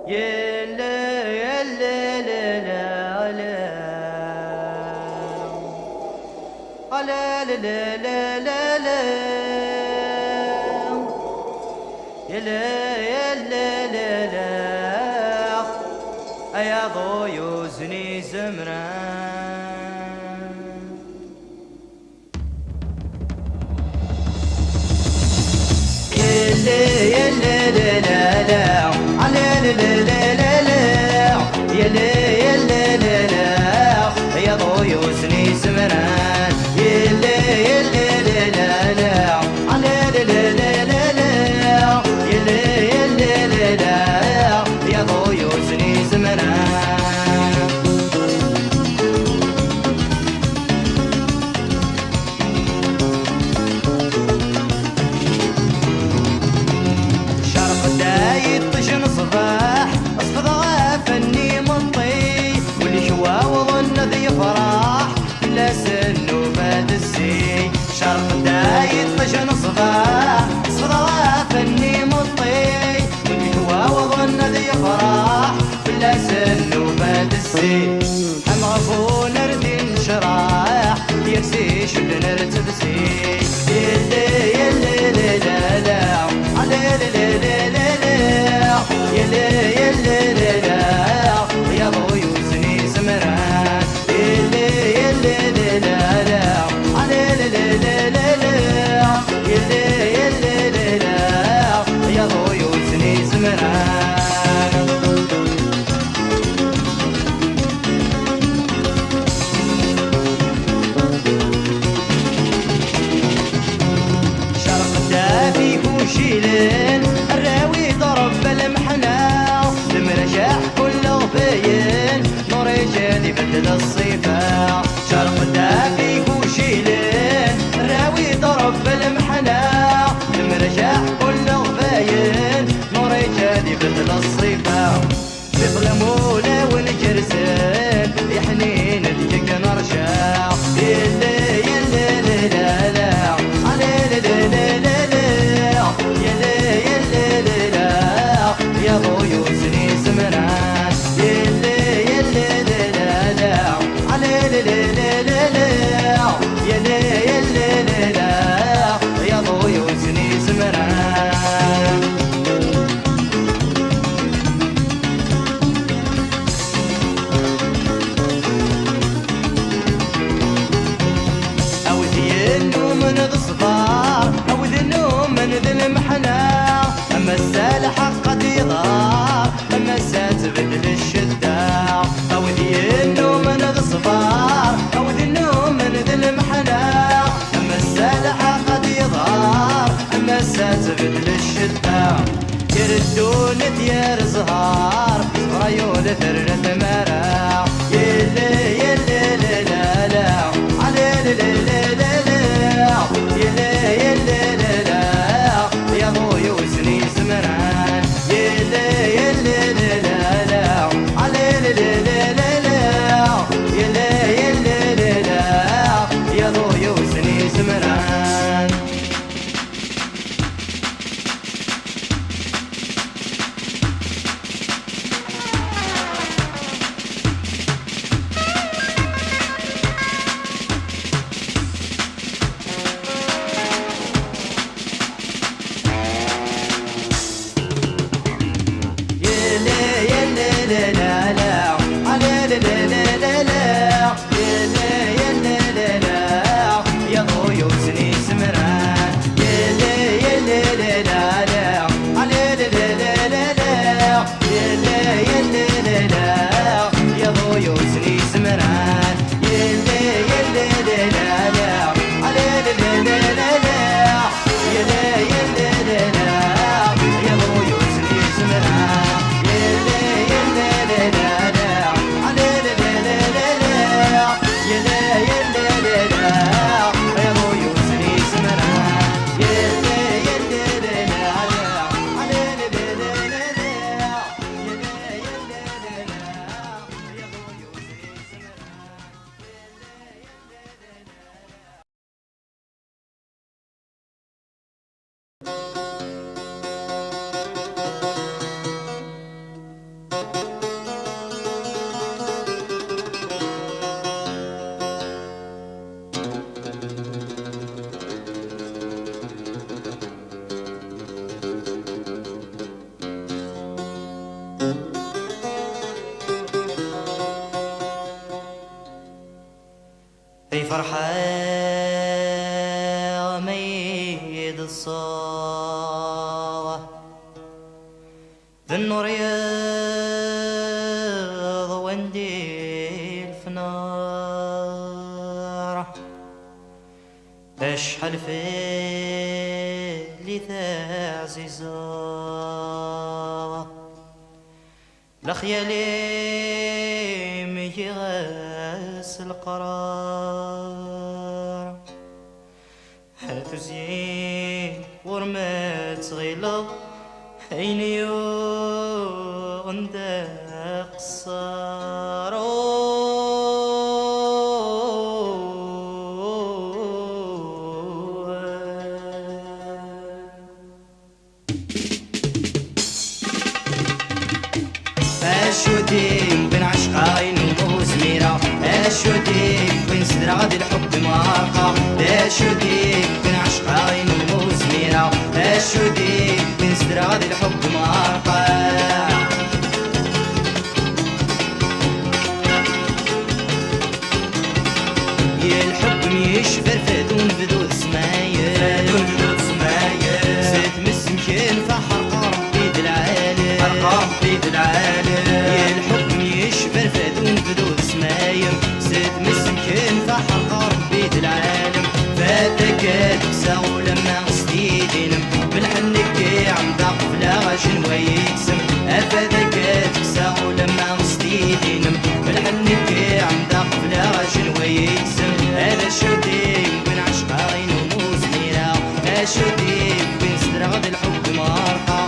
يلا يلا لا لا لا لا لا لا لا لا يلا يلا لا لا يا ضيوزني زمران يلا يلا لا لا لا لا لا لا لا لا يلا يلا لا لا يا ضيوزني زمران يلا يلا لا لا لا لا لا لا لا لا يلا يلا لا لا يا ضيوزني زمران شرق دايت طشن صباح اصفض غافني مطي واللي شوا وظن ذي فرح لا سن وباد الزي شرق دايت طشن صباح اصفض غافني مطي واللي شوا وظن ذي فرح لا سن وباد الزي هم غفو نردين شراح يرسي شد نرتبسي يلي يلي لا لا لا لا لا لا لا يلي يلي لا لا يا ضيوزني زمران يلي يلي لا لا لا لا لا لا لا يلي يلي لا لا يا ضيوزني زمران شيلين الراوي ضرب بالمحنة المرشاح كله غباين نور جالي بدل الصيفة شرق دافيك وشيلين الراوي ضرب بالمحنة المرشاح كله غباين نور جالي بدل الصيفة في ظلمولة ونجرسين يا حنين تجيك نرشاح يلي يلي لا لا لا لا لا لا يا ضيوزني زمران يلي يلي لا لا لا لا لا لا لا يلي يلي لا لا يا ضيوزني زمران أوذينو من الصبار أوذينو من ذي المحنة أما السالح قد يضار أما تبدل الشدة أوذينو من الصبار أوذينو من ذي المحنة أما السالح قد يضار أما تبدل الشدة يردون ديار زهار ريون ثرة مرا يلي يلي لا لا لا لا لا لا لا يلي يلي لا لا يا ضيوزني زمران يلي يلي لا لا لا لا لا لا لا يلي يلي لا لا يا ضيوزني زمران فرحة ميد الصالة ذي النور وندي الفنار اشحال في اللي تعزيزة لخيالي ميغاس القرار هاتو زين ورمات غيلة حين يغندق قصار اشودي بين عشقاين ومزميرة اشودي بين صدر غادي الحب مارقة اشودي بين عشقاين ومزميرة اشودي بين صدر غادي الحب مارقة يا الحب ميشفر فدون بدون سماير فدون بدون سماير زيت مسمكين فحرقة ربي العالم حرقة ربي العالم يا الحب ميشفر فدون بدون سماير زيت مسمكين فحرقة ربي العالم فاتك تكسى ولما غسديدينم بالحنك عم ضاق فلا غاشن ويتسم افادك تكسى ولما غسديدينم بالحنك عم ضاق فلا غاشن ويتسم هذا شودي بين عشقاين ومزميرة شودي بين صدر غد الحب مارقة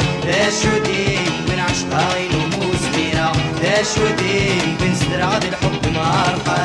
شودي بين عشقاين ومزميرة شودي بين صدر غد الحب مارقة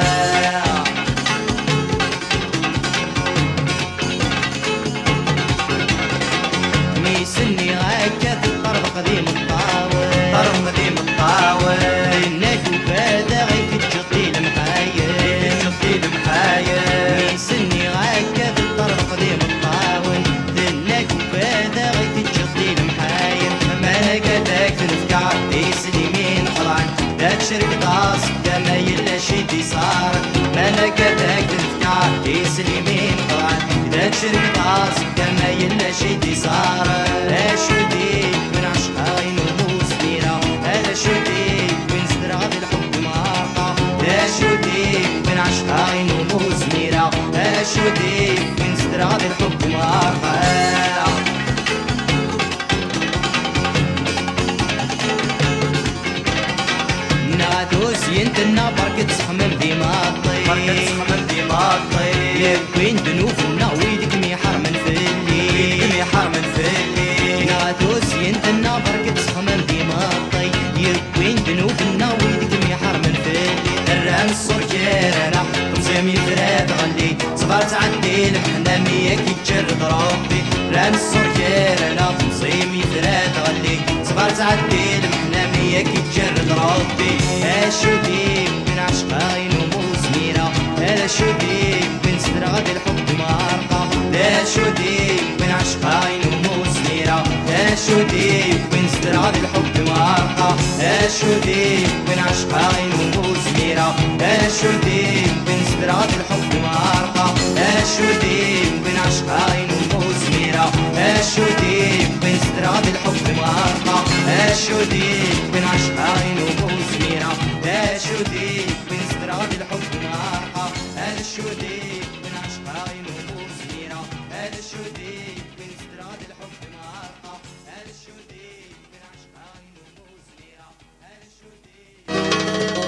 ميسني هكا في الطرب قديم الطاول طرب قديم الطاول انك وفادا غير في الجطيل محايل الجطيل محايل ميسني هكا في الطرب قديم الطاول انك وفادا غير في الجطيل محايل ما قدك تنفكر يسلمين قران ذاك شرك طاس كما يلا شي صار ما قدك تنفكر يسلمين قران ذاك شرك طاس كما يلا شي صار اشودي من عشقاين ومزميرة هذا شودي من صدر غادي الحب مارقة اشودي من عشقاين ومزميرة اشودي من صدر غادي الحب مارقة نادوس ينتنا بركة تسخمم ديماطي بركة تسخمم ديماطي يبين دنوفنا ويدك ميحرمن فيلي ويدك ميحرمن فيلي نادوس ينتنا بركة تسخمم ديماطي يبين دنوفنا ويدك ميحرمن فيلي الرام الصركيرنا تمزيم يفراد غلي صبرت عندي المحنة مياك يتجرد ربي رام الصركيرنا تمزيم يفراد غلي صبرت عندي المحنة مياك يتجرد ربي اشودي بين عشقاين ومزميرة اشودي بين صدر غادي الحب مارقة اشودي بين عشقاين ومزميرة اشودي بين صدر غادي الحب مارقة اشودي بين عشقاين ومزميرة اشودي بين صدر غادي الحب مارقة اشودي بين عشقاين ومزميرة اشودي بين صدر غادي الحب مارقة اشودي بين عشقاين ومزميرة اشودي بين صدر غادي الحب مارقة اشودي بين عشقاين ومزميرة اشودي بين صدر غادي الحب مارقة اشودي بين عشقاين ومزميرة اشودي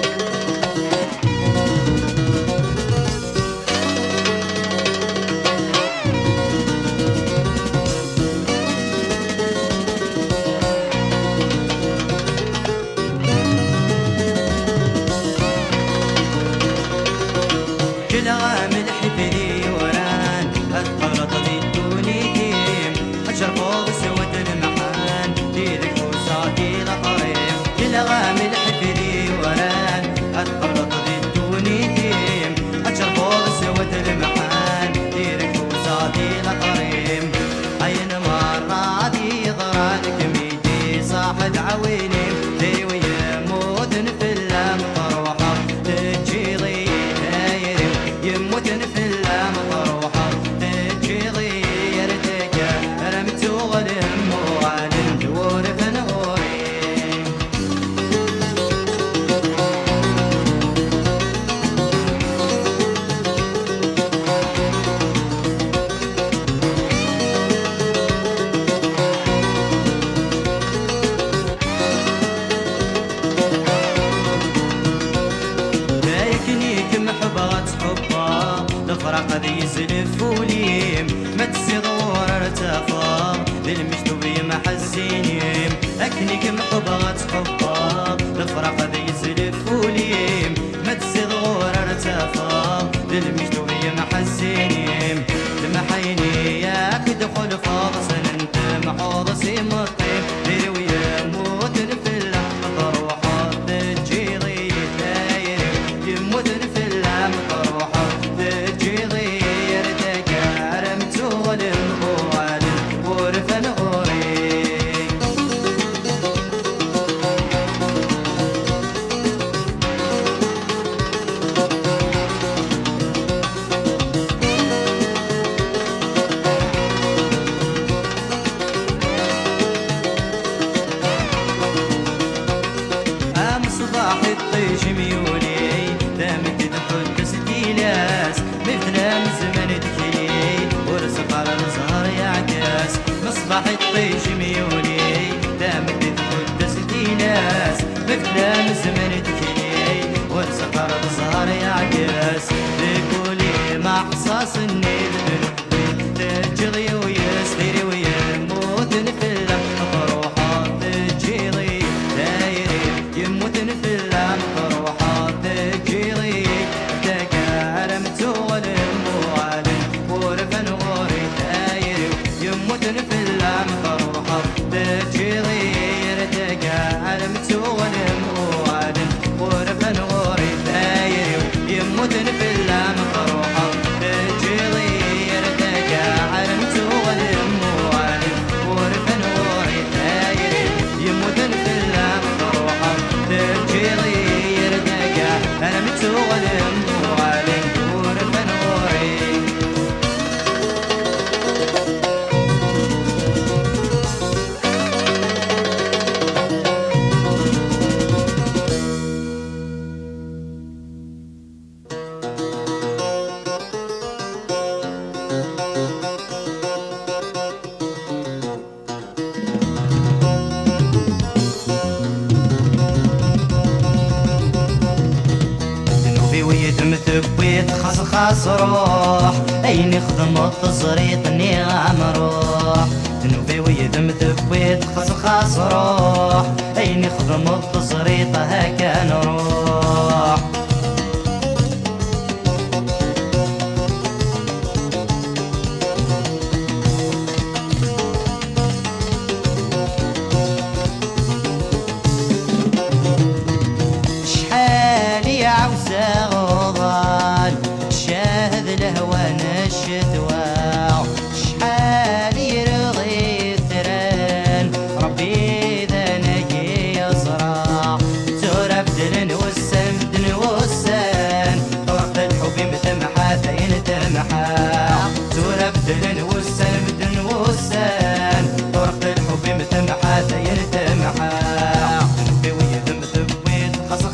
تنيك محبة تحبها الفراق ذي يزلف وليم ما تزيد غور ارتفا للمجدوبي محزينيم لمحيني ياك دخل فاضس انت محوض سيمطيم ديري ويا موت نفلة مطروحة تجيضي دايري يموت نفلة مطروحة تجيضي يردك عرمت ولم غوالي ورفن غوري صباح الطيش ميولي دامك تحد ستيلاس مثل زمن دخيل ورزق على الزهر يعكس مصباح الطيش ميولي دامك تحد ستيلاس مثل زمن دخيل ورزق على الزهر يعكس لكل محصص النيل تجغي ويستري ويموت نفله مطروحة تجيضي دايري يموت نفله مطروحة تجيضي تكارمت ولم وعلم ورفن غوري دايري يموت نفله مطروحة تجيضي تكارمت ولم وعلم ورفن غوري دايري يموت نفله مطروحة تجيضي عرمت ولم وعلم ورفن غوري دايري يموت نفله مطروحة تجيضي عرمت ولم وعلم ورفن غوري مثبيت خاص روح اين يخدم التصريط نغام روح تنوفي ويدم مثبيت خاص روح اين يخدم التصريط هكا نروح شحال يا عوسى غضال شاهد الهوى الشتوى شحال يرغي التران ربي ذا نجي يصرع تورف دلن والسن دن والسن طرق الحب متمحى ثين تمحى تورف دلن والسن دن والسن طرق الحب متمحى ثين تمحى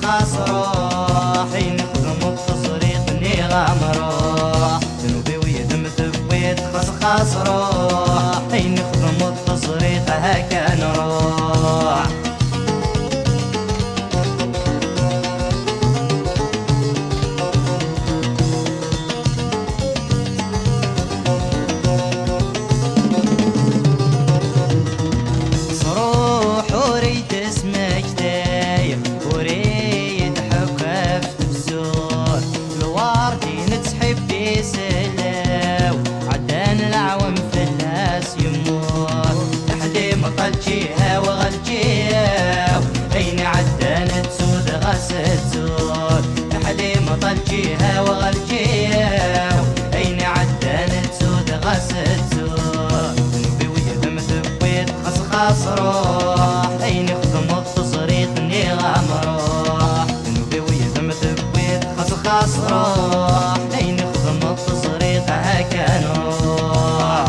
خاص روح ينخدم التصريط نغام روح ذنوبي ويدم ثبيت خاص روح ينخدم التصريط هكا نروح صروح وريت اسمك دايم وريد حكف تبزور الواردي نتسحب في سلاو عدان العوام في الناس يمور لحدي مطل جيها وغلجيها اين عدان تسود غسل زور لحدي مطل جيها وغلجيها اين عدان تسود غسل زور ذنوبي ويدم ثبيت خاص روح اين يخدم التصريط نغام روح ذنوبي ويدم ثبيت خاص روح اين يخدم التصريط هكا نروح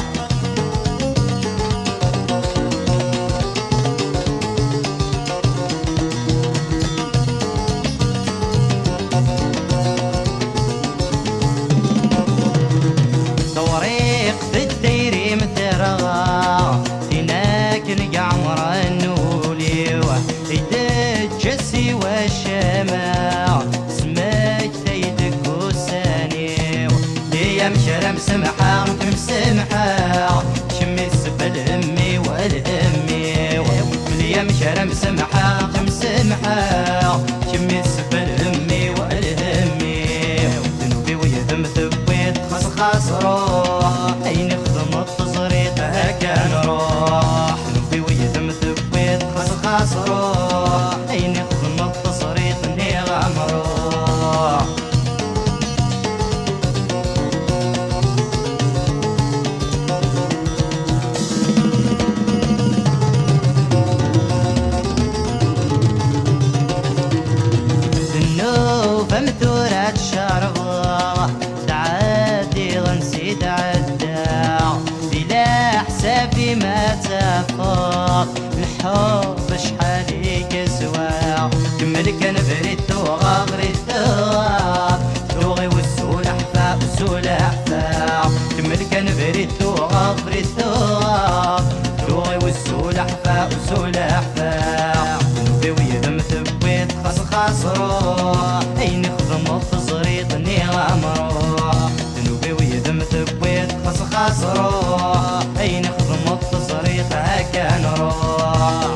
دوريق في الديري مثرغا تناك نقع مرن روح أين يخدم التصريط اللي غمروح النوفة مثورة الشربة تعدي غنسيد عداع بلا حسابي ما تفاق الحب شحال يكسوا كمل كان بريتو غبريتو دوغي والسولح فا والسولح فا كمل كان بريتو غبريتو دوغي والسولح فا والسولح فا نوبي ويدم ثبيت خاص روح أين يخدم التصريط اني غمروح نوبي ويدم ثبيت خاص روح أين يخدم التصريط هكا نروح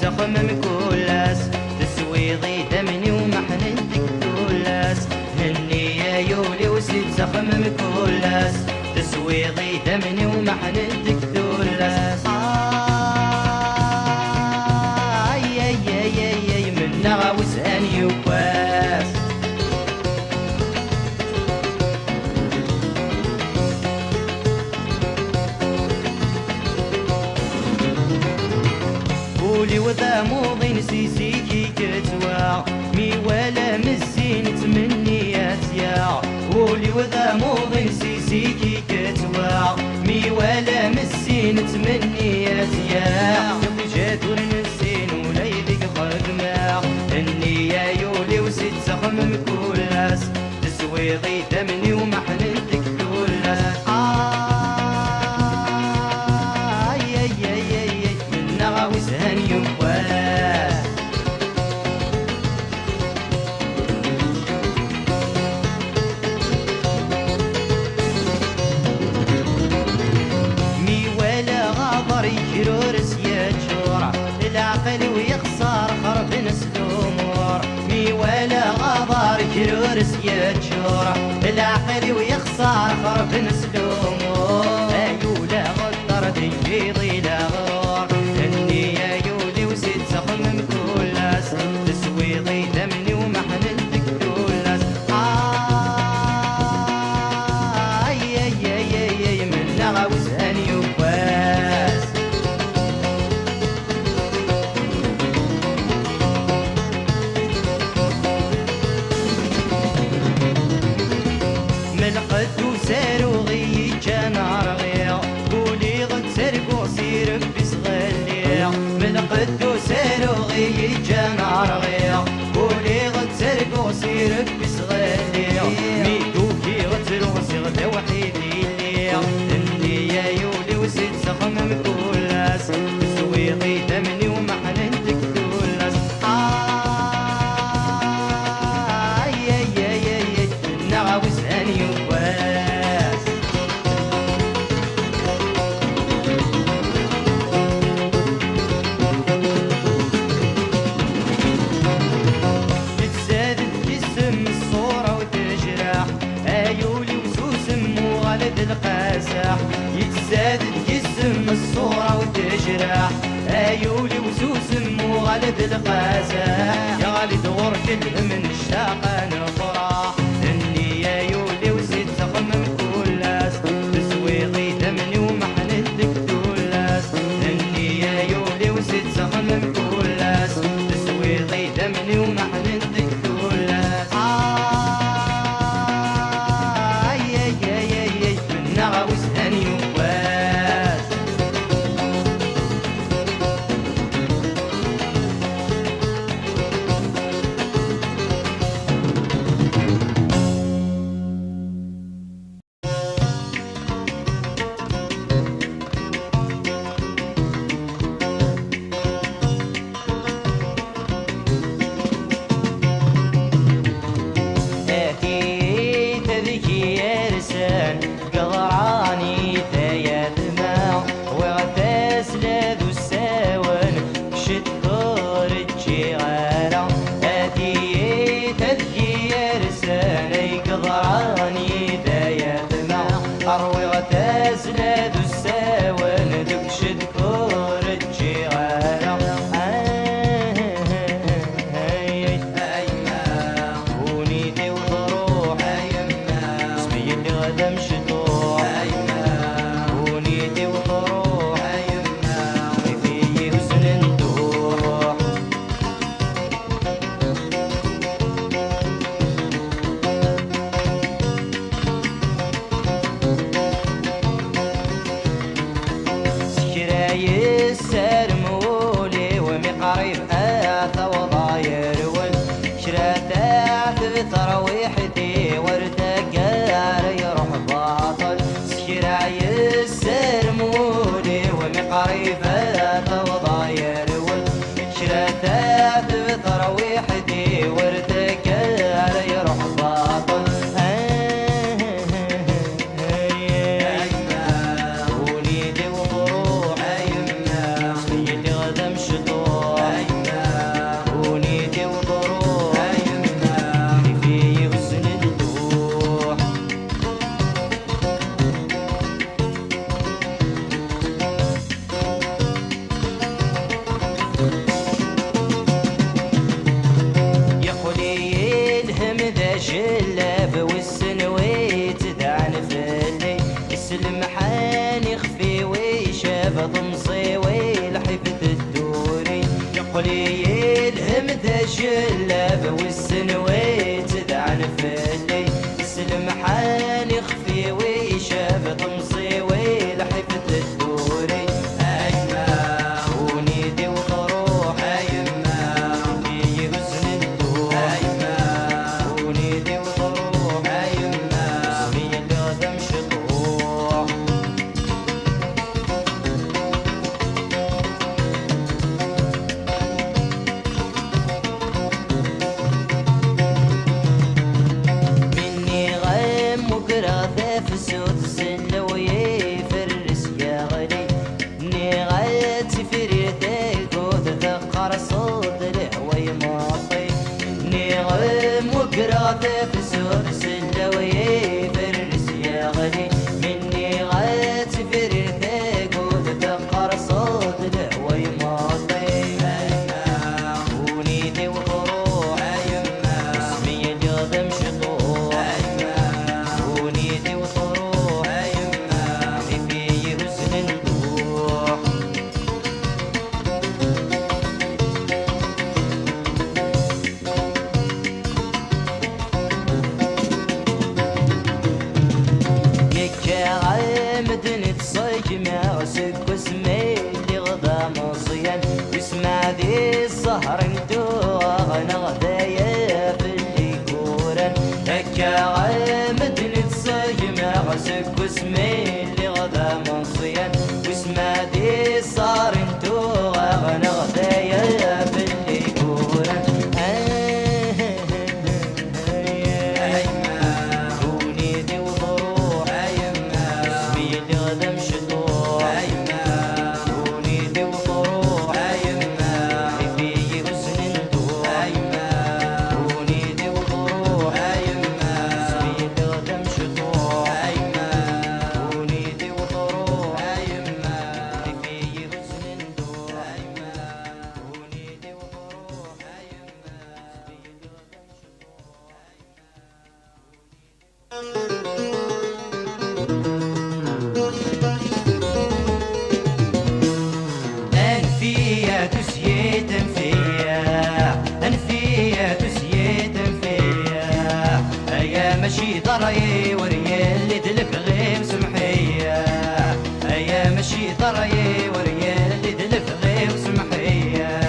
تخمم كلاس تسويضي دمني ومحنتك كلاس هني يا يولي وسيد تخمم كلاس تسويضي دمني ومحنتك كلاس اي من نغوس ان يواس قولي وذا موضي نسيسي كي كتوا مي ولا مزين تمنيات يا قولي وذا موضي نسيسي كي كتوا مي ولا مزين تمنيات يا يوم جادور نسين ولا يديك خدمة اني يا يولي وسيد تخمم كلاس تسويضي دمني ومحنتك كلاس من نغوس هن يواس مي ولا غابر يجرور سياد شورع العقل ويخسر خرب نسلومور مي ولا غابر يجرور سياد شورع العقل ويخسر خرب نسلومور ايولا غدر تنجيضي لا غرور اني يا يولي وسيد تخمم كلاس تسويضي دمني ومحنتك كلاس اي من نغوس ان يواس من قد وساروغي كان رغيا قولي غد سرقو سيرك بصغليا من قد وساروغي كان رغيا قولي غد سرقو سيرك بصغليا ميدوكي غد سرغسي غدا وحيدي ليا اني يا يولي وسيد سخمم كلاس تسويضي دمني ومحنتك كلاس اي نغوس ان يواس يتزادد جسم الصورة وتجرح ايولي وسوسم وغلد القاسح يتزادد جسم الصورة وتجرح ايولي وسوسم وغلد القاسح يا غالد غرك من الشاقة نفرح اني يا يولي وسيد تخمم كلاس تسويضي دمني ومحنتك كلاس اني يا يولي وسيد تخمم كلاس تسويضي دمني ومحنتك كلاس اي من نغوس ان يواس الجلاب والسنويت تدعن فلي السلمحان يخفي ويشاب طمصي ويلحفت الدوري أيما ونيدي وطروح أيما في حزن الدور أيما ونيدي وطروح أيما اسمي القدم شطوح في سود السلة ويفرس يا غلي ني غايت فريتك وتذكر صوت الهوى يماطي ني غيم وقراثة في سود السلة ويفرس يا غلي مني غايت فريتك وتذكر صوت الهوى يماطي أيما ونيدي وطروح أيما اسمي اليوم شطوح أيما ونيدي وطروح أيما في حزن الروح مدنة صيج مع سك واسمي اللي غدا مصيان واسمع ذي السهر انتوغ نغدايا في اللي كورن هكا مدنة صيج مع سك واسمي اللي غدا مصيان واسمع ذي السهر انتوغ نغدايا في اللي كورن أنفيا تسيد أنفيا أنفيا تسيد أنفيا أيا مشي ضري وريال دلك غيم سمحية أيا مشي ضري وريال دلك غيم سمحية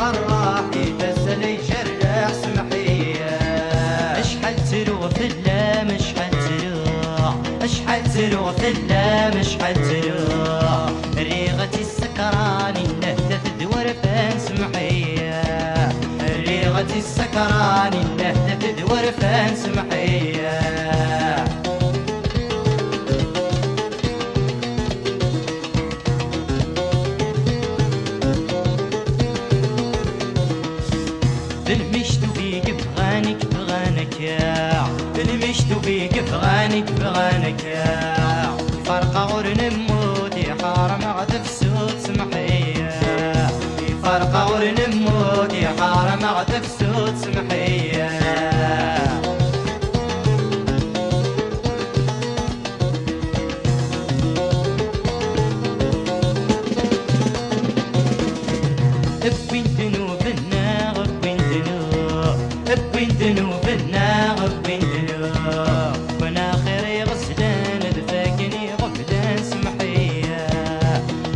مقرح يتسلي جرح سمحية اشحال تروح في اللام اشحال تروح اشحال تروح في اللام اشحال تروح ريغة السكران اللهتة تدور فان سمحية ريغة السكران اللهتة تدور فان سمحية المشتو بيك بغانك بغانك يا المشتو بيك بغانك بغانك يا فرقة غور نموتي حارم غدف سود سمحية فرقة غور نموتي حارم غدف سود سمحية ذنوبنا غبندنا وانا خيري غسلان دفاكني غفلان سمحية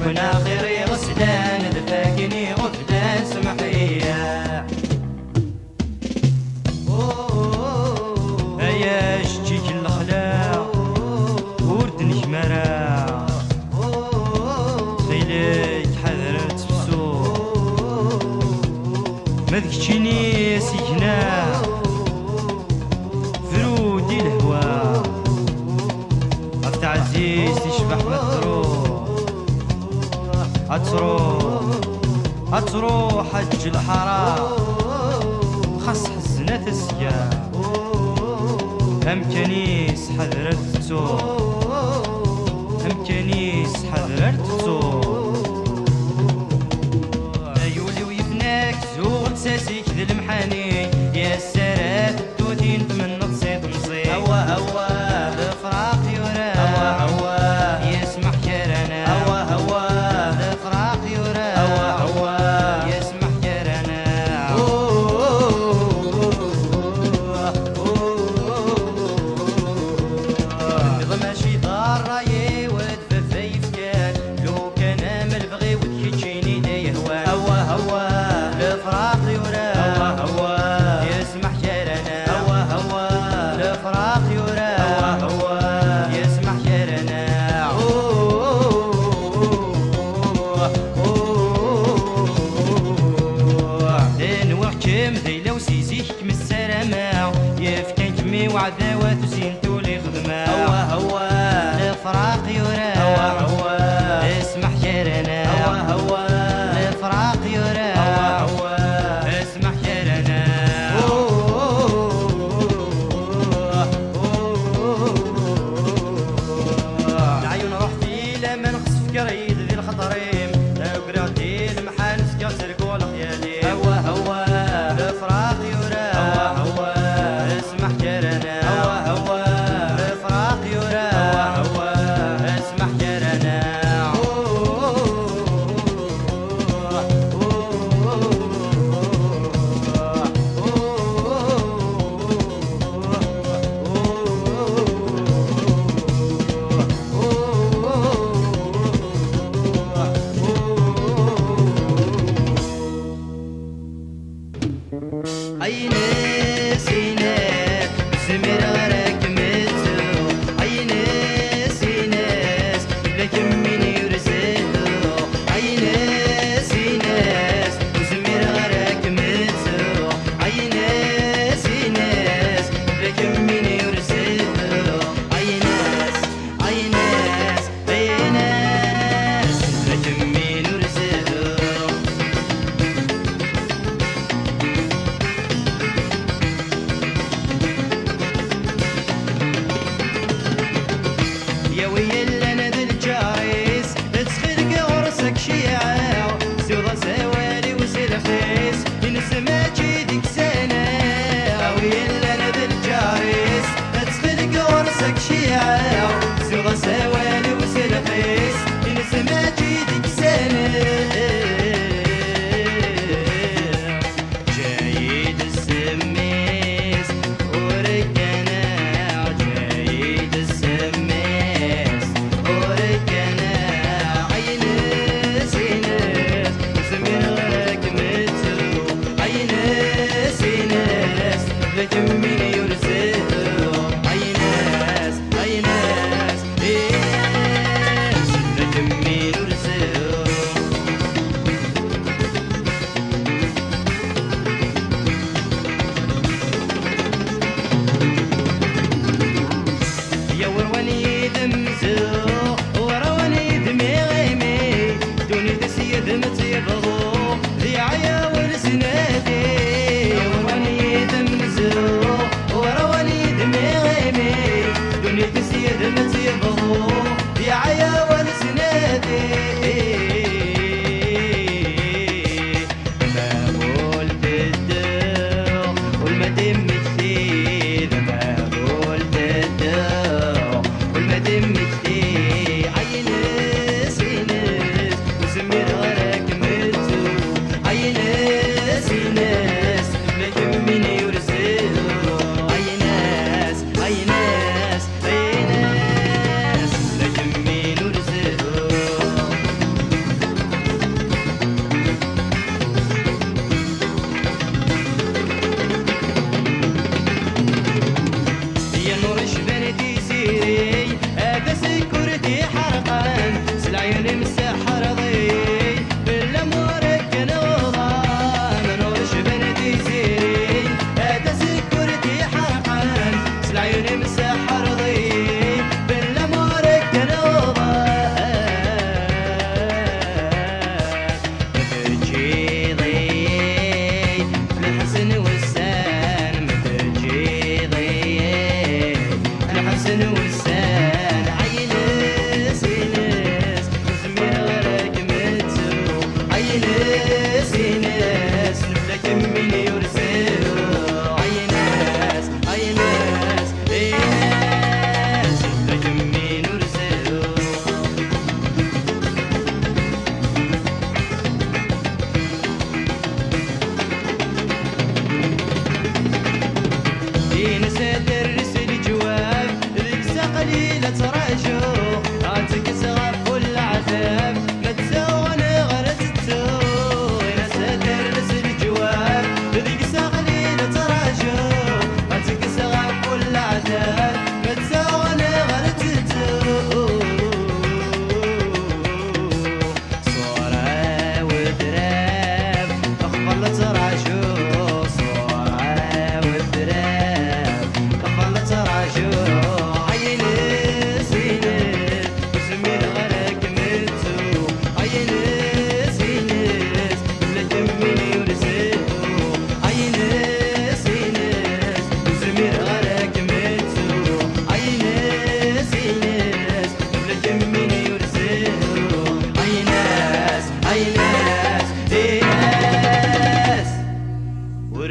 وانا خيري غسلان دفاكني غفلان سمحية ايا شتيك الاخلاق ورد نجمرا خيلك حذرت بسوق ما ذكتشيني سيكنا فرودي الهوا عبد عزيز تشبح ما تروح حج الحرام خاص حزنة السيا هم كنيس حذرت التوب كريد ذي الخطريم وقراتي المحانس كسرقوا الخيالي هوا هوا الفراق يورا هوا هوا اسمح جرنا هوا هوا الفراق يورا هوا هوا اسمح جرنا أي ناس يناس زمير غيرك متو أي ناس يناس لك من يرزقو أي ناس يناس زمير غيرك متو أي ناس يناس لك من يرزقو أي ناس أي ناس أي ناس لك من يرزقو يا ويل انا ذا الجاري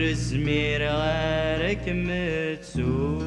ور زمير غارك متسول